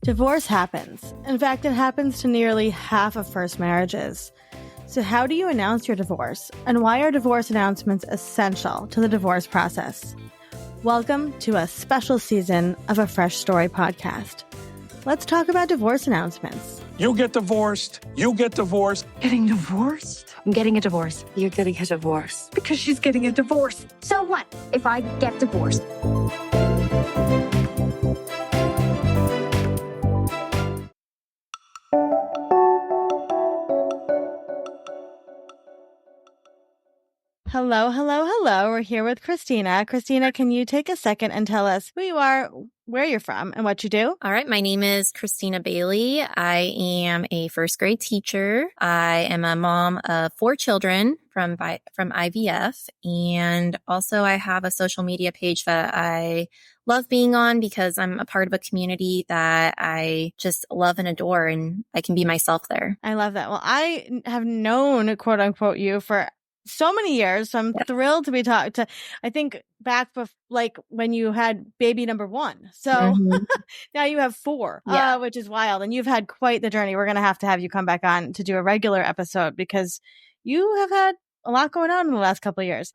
Divorce happens. In fact, it happens to nearly half of first marriages. So how do you announce your divorce? And why are divorce announcements essential to the divorce process? Welcome to a special season of a Fresh Story podcast. Let's talk about divorce announcements. You get divorced. You get divorced. Getting divorced? I'm getting a divorce. You're getting a divorce. Because she's getting a divorce. So what if I get divorced? Hello, hello, hello. We're here with Christina. Christina, can you take a second and tell us who you are, where you're from, and what you do? All right. My name is Christina Bailey. I am a first grade teacher. I am a mom of 4 children from IVF. And also I have a social media page that I love being on because I'm a part of a community that I just love and adore, and I can be myself there. I love that. Well, I have known, quote unquote, you for so many years. So I'm thrilled to be talking to, I think back like when you had baby number 1. So now you have 4, which is wild. And you've had quite the journey. We're going to have you come back on to do a regular episode because you have had a lot going on in the last couple of years.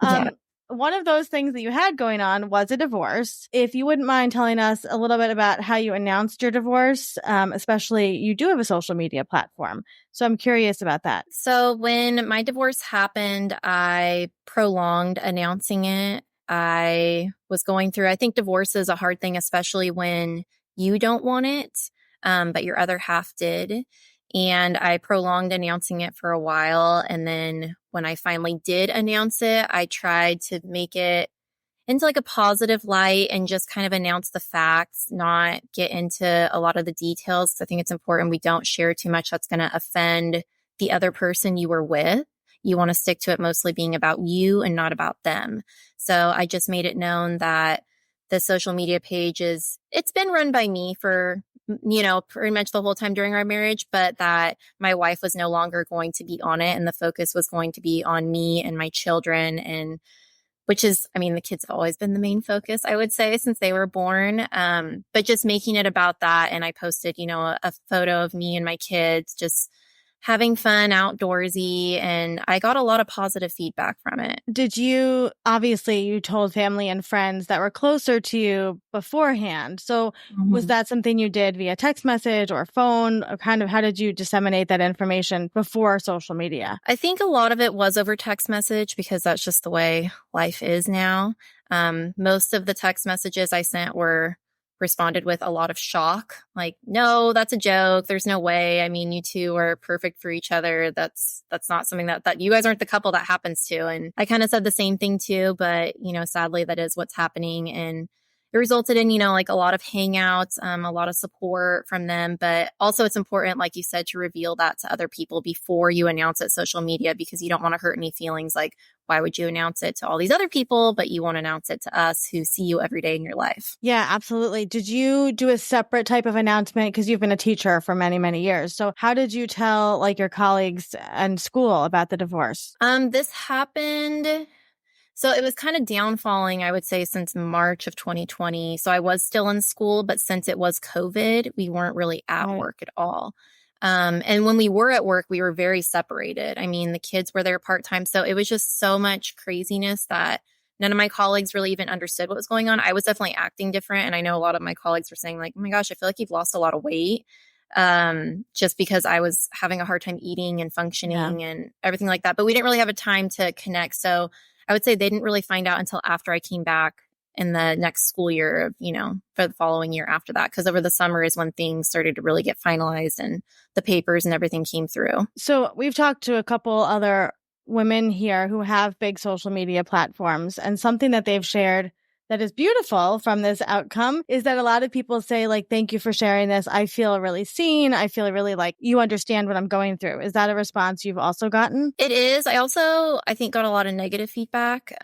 One of those things that you had going on was a divorce. If you wouldn't mind telling us a little bit about how you announced your divorce, especially you do have a social media platform. So I'm curious about that. So when my divorce happened, I prolonged announcing it. I was going through, I think divorce is a hard thing, especially when you don't want it, but your other half did. And I prolonged announcing it for a while. And then when I finally did announce it, I tried to make it into like a positive light and just kind of announce the facts, not get into a lot of the details. I think it's important we don't share too much that's going to offend the other person you were with. You want to stick to it mostly being about you and not about them. So I just made it known that the social media page it's been run by me for, pretty much the whole time during our marriage, but that my wife was no longer going to be on it and the focus was going to be on me and my children, and which is, the kids have always been the main focus, I would say, since they were born. But just making it about that. And I posted, a photo of me and my kids just having fun, outdoorsy, and I got a lot of positive feedback from it. Obviously you told family and friends that were closer to you beforehand. So was that something you did via text message or phone? Or kind of how did you disseminate that information before social media? I think a lot of it was over text message because that's just the way life is now. Most of the text messages I sent were responded with a lot of shock, like, no, that's a joke. There's no way. You two are perfect for each other. That's not something that you guys aren't the couple that happens to. And I kind of said the same thing too, but, sadly that is what's happening. And it resulted in, like a lot of hangouts, a lot of support from them. But also it's important, like you said, to reveal that to other people before you announce it social media, because you don't want to hurt any feelings. Like, why would you announce it to all these other people, but you won't announce it to us who see you every day in your life? Yeah, absolutely. Did you do a separate type of announcement? Because you've been a teacher for many, many years. So how did you tell like your colleagues and school about the divorce? This happened. So it was kind of downfalling, I would say, since March of 2020. So I was still in school, but since it was COVID, we weren't really at work at all. And when we were at work, we were very separated. The kids were there part-time. So it was just so much craziness that none of my colleagues really even understood what was going on. I was definitely acting different. And I know a lot of my colleagues were saying like, oh my gosh, I feel like you've lost a lot of weight. Just because I was having a hard time eating and functioning and everything like that. But we didn't really have a time to connect. So I would say they didn't really find out until after I came back in the next school year, for the following year after that. Because over the summer is when things started to really get finalized and the papers and everything came through. So we've talked to a couple other women here who have big social media platforms, and something that they've shared that is beautiful from this outcome is that a lot of people say like, thank you for sharing this. I feel really seen. I feel really like you understand what I'm going through. Is that a response you've also gotten? It is. I think got a lot of negative feedback.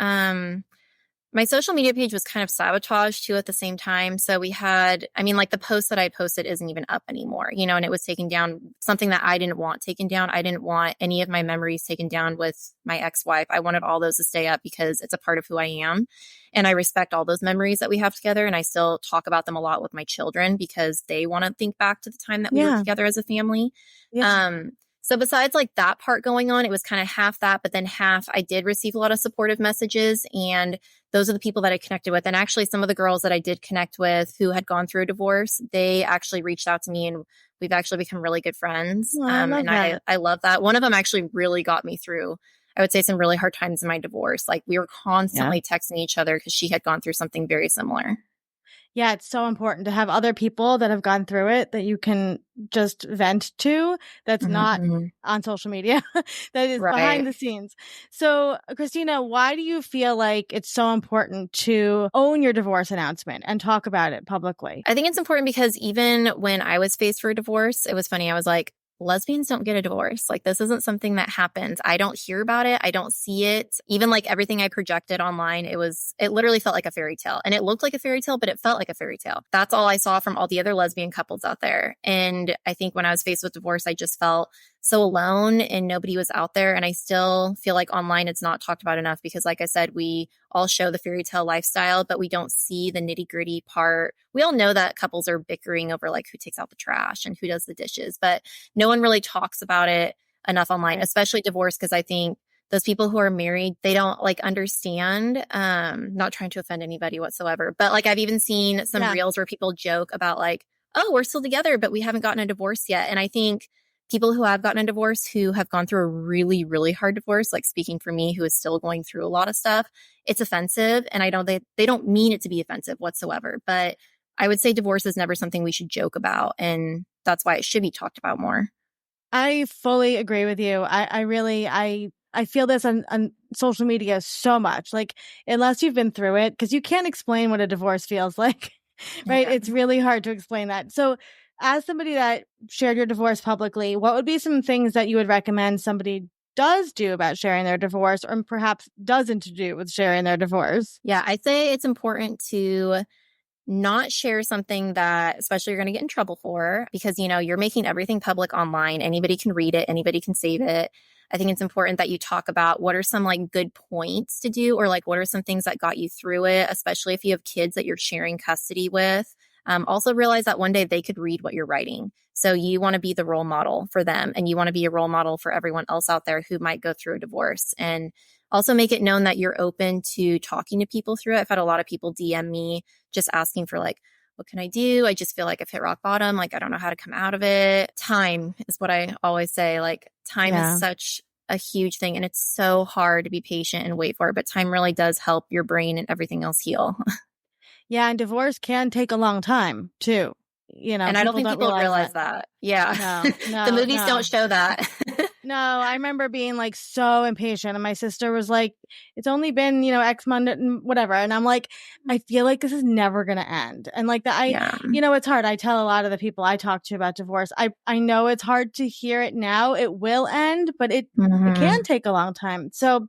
My social media page was kind of sabotaged too at the same time. So we had, the post that I posted isn't even up anymore, and it was taken down, something that I didn't want taken down. I didn't want any of my memories taken down with my ex-wife. I wanted all those to stay up because it's a part of who I am. And I respect all those memories that we have together. And I still talk about them a lot with my children because they want to think back to the time that we were together as a family. Yeah. So besides like that part going on, it was kind of half that, but then half I did receive a lot of supportive messages, and those are the people that I connected with. And actually some of the girls that I did connect with who had gone through a divorce, they actually reached out to me and we've actually become really good friends. Oh, I love that. One of them actually really got me through, I would say, some really hard times in my divorce. Like we were constantly texting each other because she had gone through something very similar. Yeah, it's so important to have other people that have gone through it that you can just vent to, that's not on social media, that is behind the scenes. So, Christina, why do you feel like it's so important to own your divorce announcement and talk about it publicly? I think it's important because even when I was faced for a divorce, it was funny. I was like, lesbians don't get a divorce. Like, this isn't something that happens. I don't hear about it. I don't see it. Even like everything I projected online, it literally felt like a fairy tale, and it looked like a fairy tale, but it felt like a fairy tale. That's all I saw from all the other lesbian couples out there. And I think when I was faced with divorce, I just felt so alone and nobody was out there. And I still feel like online it's not talked about enough because, like I said, we all show the fairy tale lifestyle, but we don't see the nitty gritty part. We all know that couples are bickering over like who takes out the trash and who does the dishes, but no one really talks about it enough online, especially divorce. Because I think those people who are married, they don't like understand, not trying to offend anybody whatsoever, but like I've even seen some reels where people joke about like, oh, we're still together, but we haven't gotten a divorce yet. And I think people who have gotten a divorce, who have gone through a really, really hard divorce, like speaking for me, who is still going through a lot of stuff, it's offensive. And I know they don't mean it to be offensive whatsoever, but I would say divorce is never something we should joke about. And that's why it should be talked about more. I fully agree with you. I feel this on social media so much. Like, unless you've been through it, because you can't explain what a divorce feels like, right? Yeah. It's really hard to explain that. So as somebody that shared your divorce publicly, what would be some things that you would recommend somebody does do about sharing their divorce, or perhaps doesn't do with sharing their divorce? Yeah, I'd say it's important to not share something that especially you're going to get in trouble for, because, you're making everything public online. Anybody can read it. Anybody can save it. I think it's important that you talk about what are some like good points to do, or like what are some things that got you through it, especially if you have kids that you're sharing custody with. Also realize that one day they could read what you're writing. So you want to be the role model for them, and you want to be a role model for everyone else out there who might go through a divorce. And also make it known that you're open to talking to people through it. I've had a lot of people DM me just asking for like, what can I do? I just feel like I've hit rock bottom. Like, I don't know how to come out of it. Time is what I always say. Like, time is such a huge thing, and it's so hard to be patient and wait for it. But time really does help your brain and everything else heal. Yeah, and divorce can take a long time too. And I don't think people realize that. Yeah. No, the movies don't show that. No, I remember being like so impatient, and my sister was like, it's only been, X month and whatever. And I'm like, I feel like this is never going to end. And like that, it's hard. I tell a lot of the people I talk to about divorce, I know it's hard to hear it now. It will end, but it can take a long time. So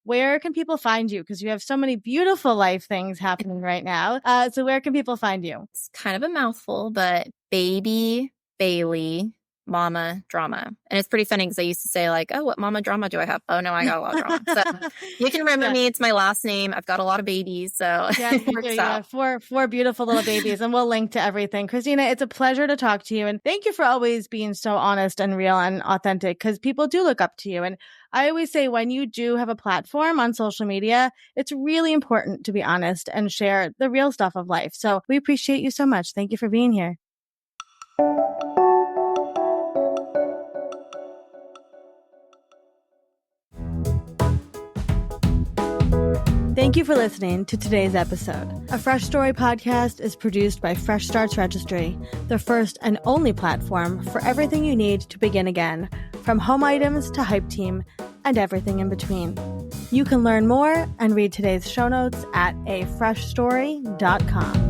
where can people find you? Because you have so many beautiful life things happening right now. So where can people find you? It's kind of a mouthful, but Baby Bailey Mama Drama. And it's pretty funny because I used to say like, oh, what mama drama do I have? Oh, no, I got a lot of drama. So you can remember me. It's my last name. I've got a lot of babies. So it works out. Four beautiful little babies, and we'll link to everything. Christina, it's a pleasure to talk to you. And thank you for always being so honest and real and authentic, because people do look up to you. And I always say, when you do have a platform on social media, it's really important to be honest and share the real stuff of life. So we appreciate you so much. Thank you for being here. Thank you for listening to today's episode. A Fresh Story podcast is produced by Fresh Starts Registry, the first and only platform for everything you need to begin again, from home items to Hype Team and everything in between. You can learn more and read today's show notes at afreshstory.com.